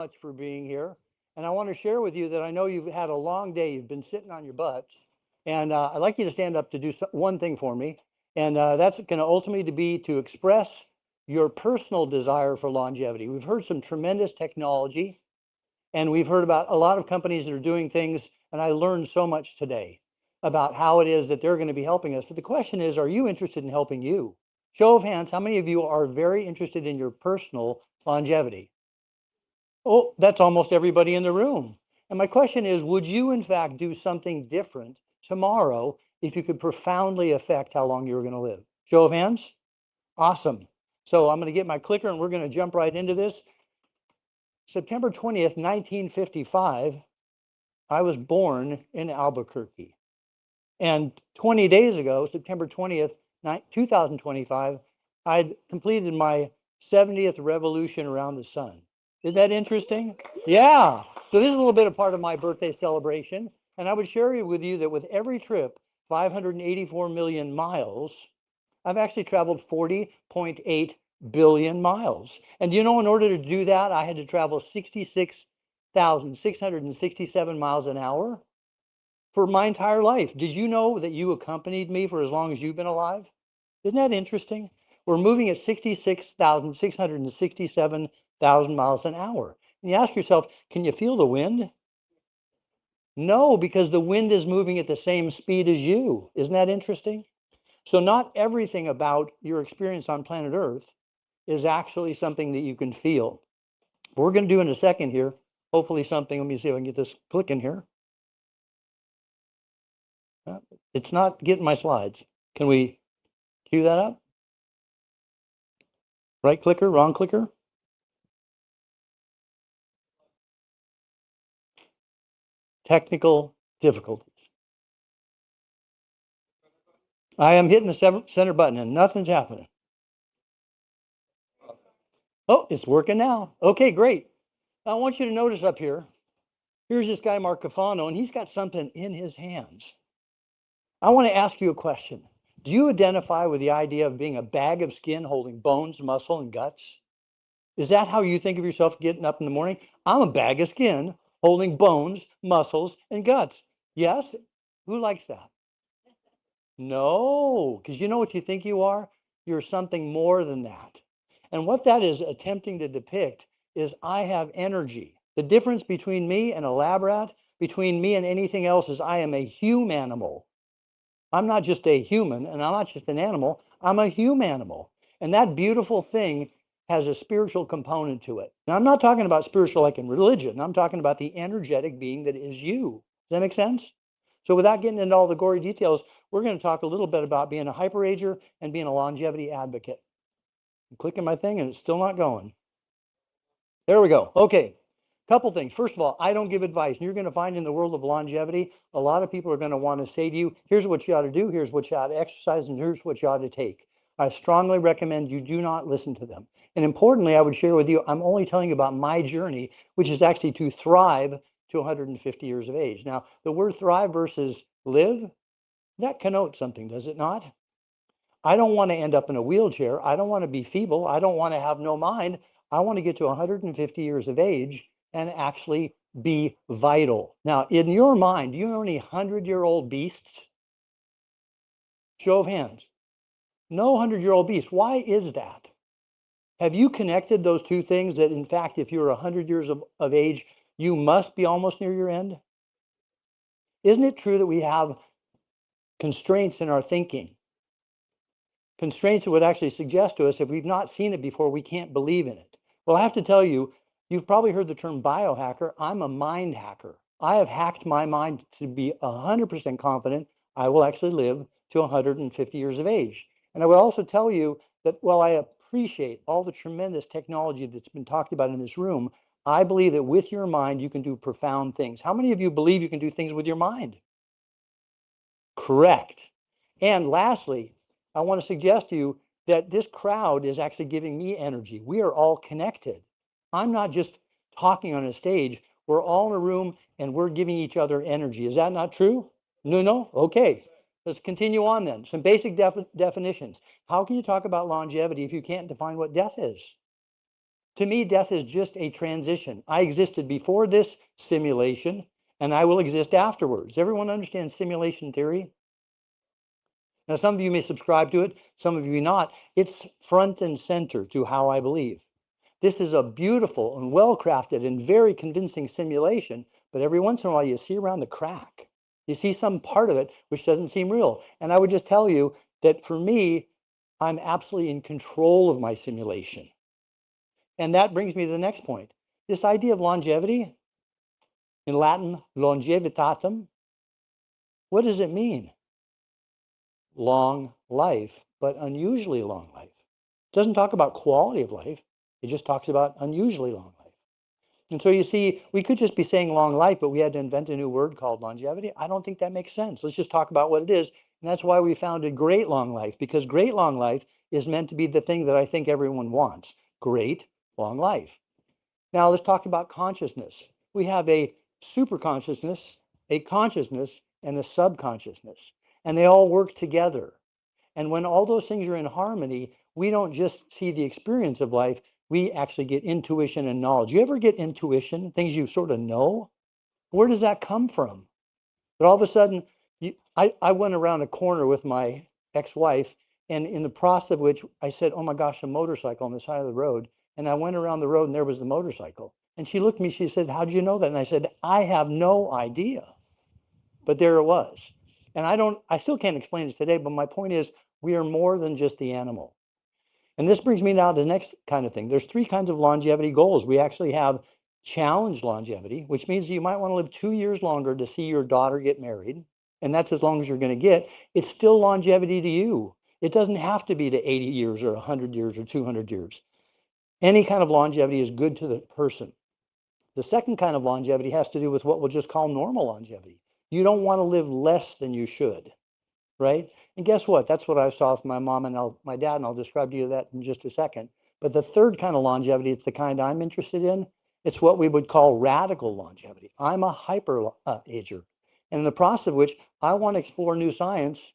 Much for being here. And I want to share with you that I know you've had a long day. You've been sitting on your butts. And I'd like you to stand up to do one thing for me. And that's going to ultimately be to express your personal desire for longevity. We've heard some tremendous technology, and we've heard about a lot of companies that are doing things. And I learned so much today about how it is that they're going to be helping us. But the question is, are you interested in helping you? Show of hands, how many of you are very interested in your personal longevity? Oh, that's almost everybody in the room. And my question is, would you in fact do something different tomorrow if you could profoundly affect how long you were going to live? Show of hands? Awesome. So I'm going to get my clicker and we're going to jump right into this. September 20th, 1955, I was born in Albuquerque. And 20 days ago, September 20th, 2025, I'd completed my 70th revolution around the sun. Isn't that interesting? Yeah. So this is a little bit of part of my birthday celebration. And I would share with you that with every trip, 584 million miles, I've actually traveled 40.8 billion miles. And you know, in order to do that, I had to travel 66,667 miles an hour for my entire life. Did you know that you accompanied me for as long as you've been alive? Isn't that interesting? We're moving at 66,667,000 miles an hour. And you ask yourself, can you feel the wind? No, because the wind is moving at the same speed as you. Isn't that interesting? So not everything about your experience on planet Earth is actually something that you can feel. We're going to do in a second here, hopefully something, let me see if I can get this clicking here. It's not getting my slides. Can we cue that up? Right clicker, wrong clicker? Technical difficulties. I am hitting the center button and nothing's happening. Oh, it's working now. Okay, great. I want you to notice up here, here's this guy, Mark Cofano, and he's got something in his hands. I want to ask you a question. Do you identify with the idea of being a bag of skin holding bones, muscle, and guts? Is that how you think of yourself getting up in the morning? I'm a bag of skin holding bones, muscles, and guts. Yes? Who likes that? No, because you know what you think you are? You're something more than that. And what that is attempting to depict is I have energy. The difference between me and a lab rat, between me and anything else, is I am a humanimal. I'm not just a human and I'm not just an animal, I'm a humanimal. And that beautiful thing has a spiritual component to it. Now, I'm not talking about spiritual like in religion, I'm talking about the energetic being that is you. Does that make sense? So without getting into all the gory details, we're going to talk a little bit about being a hyperager and being a longevity advocate. I'm clicking my thing and it's still not going. There we go. Okay. Couple things. First of all, I don't give advice. And you're going to find in the world of longevity, a lot of people are going to want to say to you, here's what you ought to do, here's what you ought to exercise, and here's what you ought to take. I strongly recommend you do not listen to them. And importantly, I would share with you, I'm only telling you about my journey, which is actually to thrive to 150 years of age. Now, the word thrive versus live, that connotes something, does it not? I don't want to end up in a wheelchair. I don't want to be feeble. I don't want to have no mind. I want to get to 150 years of age and actually be vital. Now, in your mind, do you know any 100-year-old beasts? Show of hands. No 100-year-old beast. Why is that? Have you connected those two things that, in fact, if you're 100 years of age, you must be almost near your end? Isn't it true that we have constraints in our thinking? Constraints that would actually suggest to us if we've not seen it before, we can't believe in it. Well, I have to tell you, you've probably heard the term biohacker. I'm a mind hacker. I have hacked my mind to be 100% confident I will actually live to 150 years of age. And I would also tell you that while I appreciate all the tremendous technology that's been talked about in this room, I believe that with your mind, you can do profound things. How many of you believe you can do things with your mind? Correct. And lastly, I want to suggest to you that this crowd is actually giving me energy. We are all connected. I'm not just talking on a stage. We're all in a room and we're giving each other energy. Is that not true? No, no? Okay. Let's continue on then. Some basic definitions. How can you talk about longevity if you can't define what death is? To me, death is just a transition. I existed before this simulation, and I will exist afterwards. Everyone understands simulation theory? Now, some of you may subscribe to it, some of you may not. It's front and center to how I believe. This is a beautiful and well-crafted and very convincing simulation, but every once in a while you see around the crack. You see some part of it which doesn't seem real. And I would just tell you that for me, I'm absolutely in control of my simulation. And that brings me to the next point. This idea of longevity, in Latin, longevitatem, what does it mean? Long life, but unusually long life. It doesn't talk about quality of life. It just talks about unusually long life. And so you see, we could just be saying long life, but we had to invent a new word called longevity. I don't think that makes sense. Let's just talk about what it is. And that's why we founded Great Long Life, because great long life is meant to be the thing that I think everyone wants. Great long life. Now let's talk about consciousness. We have a super consciousness, a consciousness, and a subconsciousness, and they all work together. And when all those things are in harmony, we don't just see the experience of life, we actually get intuition and knowledge. You ever get intuition, things you sort of know? Where does that come from? But all of a sudden, I went around a corner with my ex-wife, and in the process of which I said, oh my gosh, a motorcycle on the side of the road. And I went around the road and there was the motorcycle. And she looked at me, she said, how did you know that? And I said, I have no idea. But there it was. And I still can't explain it today, but my point is, we are more than just the animal. And this brings me now to the next kind of thing. There's three kinds of longevity goals. We actually have challenge longevity, which means you might want to live 2 years longer to see your daughter get married. And that's as long as you're going to get. It's still longevity to you. It doesn't have to be to 80 years or 100 years or 200 years. Any kind of longevity is good to the person. The second kind of longevity has to do with what we'll just call normal longevity. You don't want to live less than you should, right? And guess what? That's what I saw with my mom and my dad, and I'll describe to you that in just a second. But the third kind of longevity, it's the kind I'm interested in. It's what we would call radical longevity. I'm a hyper ager. And in the process of which I want to explore new science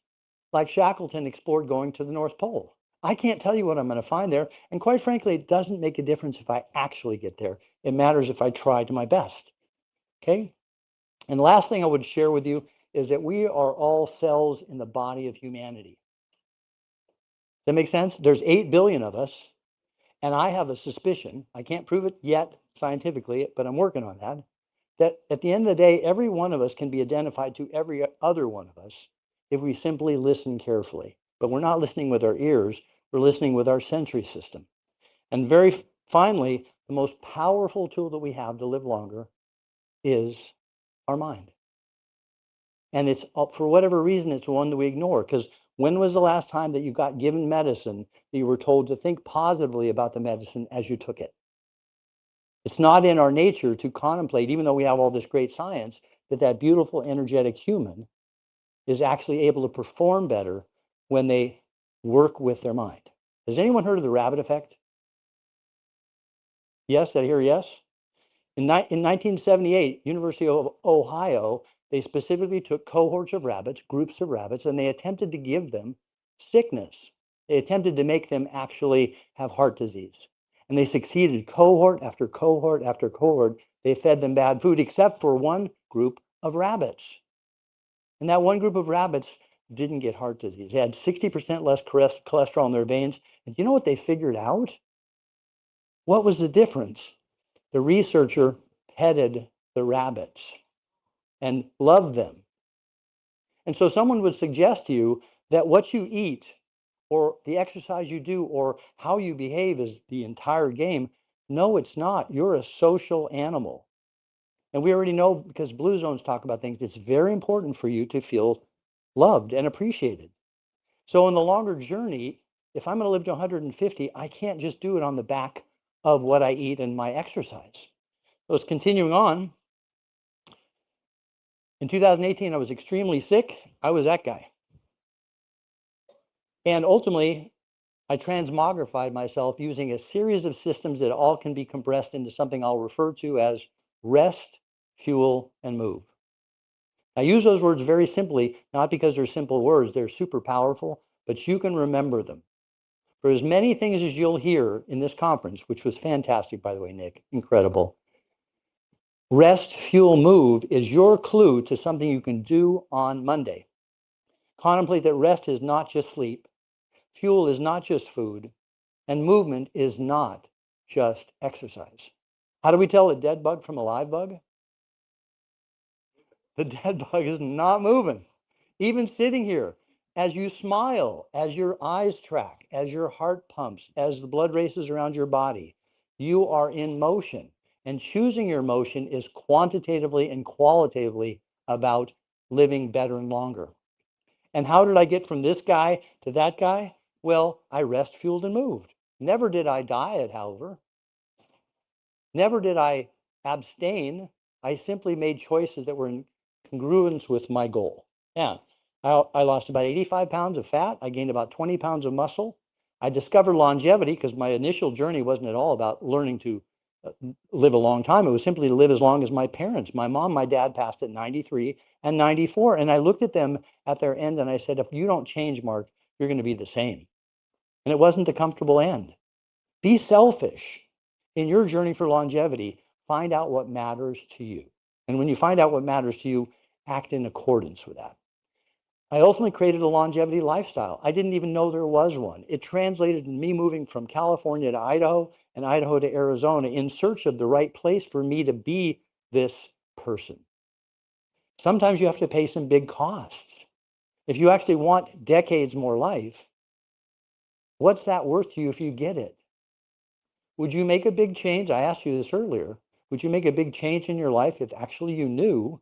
like Shackleton explored going to the North Pole. I can't tell you what I'm going to find there. And quite frankly, it doesn't make a difference if I actually get there. It matters if I try to my best. Okay? And the last thing I would share with you is that we are all cells in the body of humanity. Does that make sense? There's 8 billion of us. And I have a suspicion, I can't prove it yet scientifically, but I'm working on that at the end of the day, every one of us can be identified to every other one of us if we simply listen carefully. But we're not listening with our ears, we're listening with our sensory system. And very finally, the most powerful tool that we have to live longer is our mind. And it's for whatever reason, it's one that we ignore. Because when was the last time that you got given medicine that you were told to think positively about the medicine as you took it? It's not in our nature to contemplate, even though we have all this great science, that beautiful, energetic human is actually able to perform better when they work with their mind. Has anyone heard of the rabbit effect? Yes, I hear yes. In 1978, University of Ohio, they specifically took cohorts of rabbits, groups of rabbits, and they attempted to give them sickness. They attempted to make them actually have heart disease. And they succeeded cohort after cohort after cohort. They fed them bad food, except for one group of rabbits. And that one group of rabbits didn't get heart disease. They had 60% less cholesterol in their veins. And you know what they figured out? What was the difference? The researcher petted the rabbits and loved them. And so someone would suggest to you that what you eat or the exercise you do or how you behave is the entire game. No, it's not. You're a social animal. And we already know, because Blue Zones talk about things, it's very important for you to feel loved and appreciated. So in the longer journey, if I'm going to live to 150, I can't just do it on the back of what I eat and my exercise. So it's continuing on. In 2018, I was extremely sick. I was that guy. And ultimately, I transmogrified myself using a series of systems that all can be compressed into something I'll refer to as rest, fuel, and move. I use those words very simply, not because they're simple words, they're super powerful, but you can remember them. For as many things as you'll hear in this conference, which was fantastic, by the way, Nick, incredible. Rest, fuel, move is your clue to something you can do on Monday. Contemplate that rest is not just sleep, fuel is not just food, and movement is not just exercise. How do we tell a dead bug from a live bug? The dead bug is not moving. Even sitting here, as you smile, as your eyes track, as your heart pumps, as the blood races around your body, you are in motion. And choosing your motion is quantitatively and qualitatively about living better and longer. And how did I get from this guy to that guy? Well, I rest, fueled, and moved. Never did I diet, however. Never did I abstain. I simply made choices that were in congruence with my goal. Yeah, I lost about 85 pounds of fat. I gained about 20 pounds of muscle. I discovered longevity because my initial journey wasn't at all about learning to live a long time. It was simply to live as long as my parents. My mom, my dad passed at 93 and 94. And I looked at them at their end and I said, if you don't change, Mark, you're going to be the same. And it wasn't a comfortable end. Be selfish in your journey for longevity. Find out what matters to you. And when you find out what matters to you, act in accordance with that. I ultimately created a longevity lifestyle. I didn't even know there was one. It translated in me moving from California to Idaho and Idaho to Arizona in search of the right place for me to be this person. Sometimes you have to pay some big costs. If you actually want decades more life, what's that worth to you if you get it? Would you make a big change? I asked you this earlier. Would you make a big change in your life if actually you knew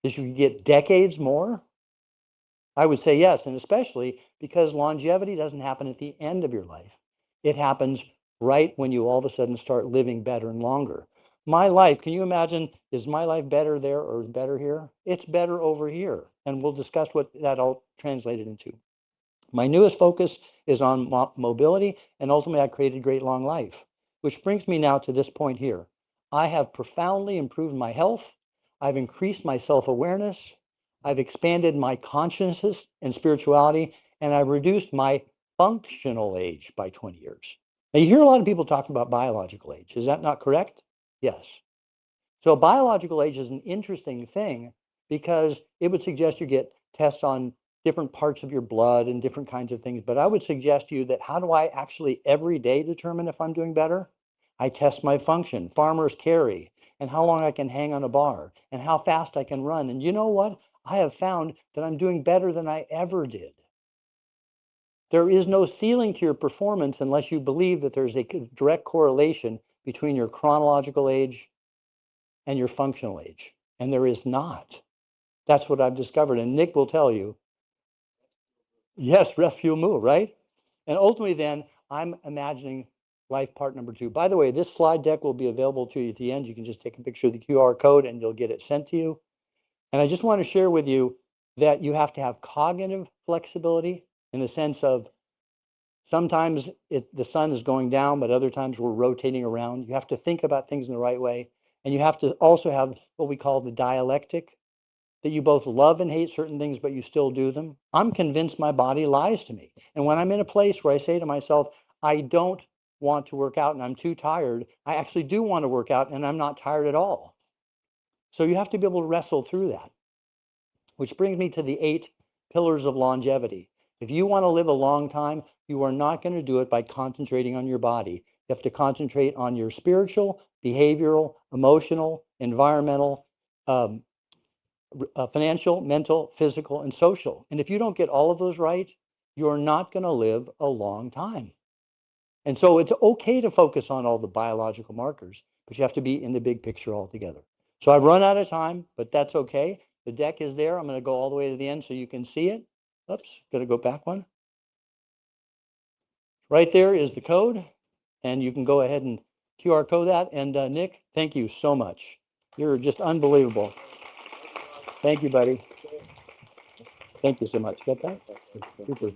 that you could get decades more? I would say yes, and especially because longevity doesn't happen at the end of your life. It happens right when you all of a sudden start living better and longer. My life, can you imagine, is my life better there or better here? It's better over here, and we'll discuss what that all translated into. My newest focus is on mobility, and ultimately I created great long life, which brings me now to this point here. I have profoundly improved my health. I've increased my self-awareness. I've expanded my consciousness and spirituality, and I've reduced my functional age by 20 years. Now, you hear a lot of people talking about biological age. Is that not correct? Yes. So biological age is an interesting thing because it would suggest you get tests on different parts of your blood and different kinds of things. But I would suggest to you that how do I actually every day determine if I'm doing better? I test my function, farmer's carry, and how long I can hang on a bar, and how fast I can run. And you know what? I have found that I'm doing better than I ever did. There is no ceiling to your performance unless you believe that there's a direct correlation between your chronological age and your functional age. And there is not. That's what I've discovered. And Nick will tell you, yes, rest, fuel, move, right? And ultimately then, I'm imagining life part number 2. By the way, this slide deck will be available to you at the end. You can just take a picture of the QR code and you'll get it sent to you. And I just want to share with you that you have to have cognitive flexibility in the sense of sometimes the sun is going down, but other times we're rotating around. You have to think about things in the right way. And you have to also have what we call the dialectic, that you both love and hate certain things, but you still do them. I'm convinced my body lies to me. And when I'm in a place where I say to myself, I don't want to work out and I'm too tired, I actually do want to work out and I'm not tired at all. So you have to be able to wrestle through that, which brings me to the 8 pillars of longevity. If you want to live a long time, you are not going to do it by concentrating on your body. You have to concentrate on your spiritual, behavioral, emotional, environmental, financial, mental, physical, and social. And if you don't get all of those right, you're not going to live a long time. And so it's okay to focus on all the biological markers, but you have to be in the big picture altogether. So I've run out of time, but that's okay. The deck is there. I'm going to go all the way to the end so you can see it. Oops, got to go back one. Right there is the code, and you can go ahead and QR code that. And Nick, thank you so much. You're just unbelievable. Thank you, buddy. Thank you so much. Got that? Super.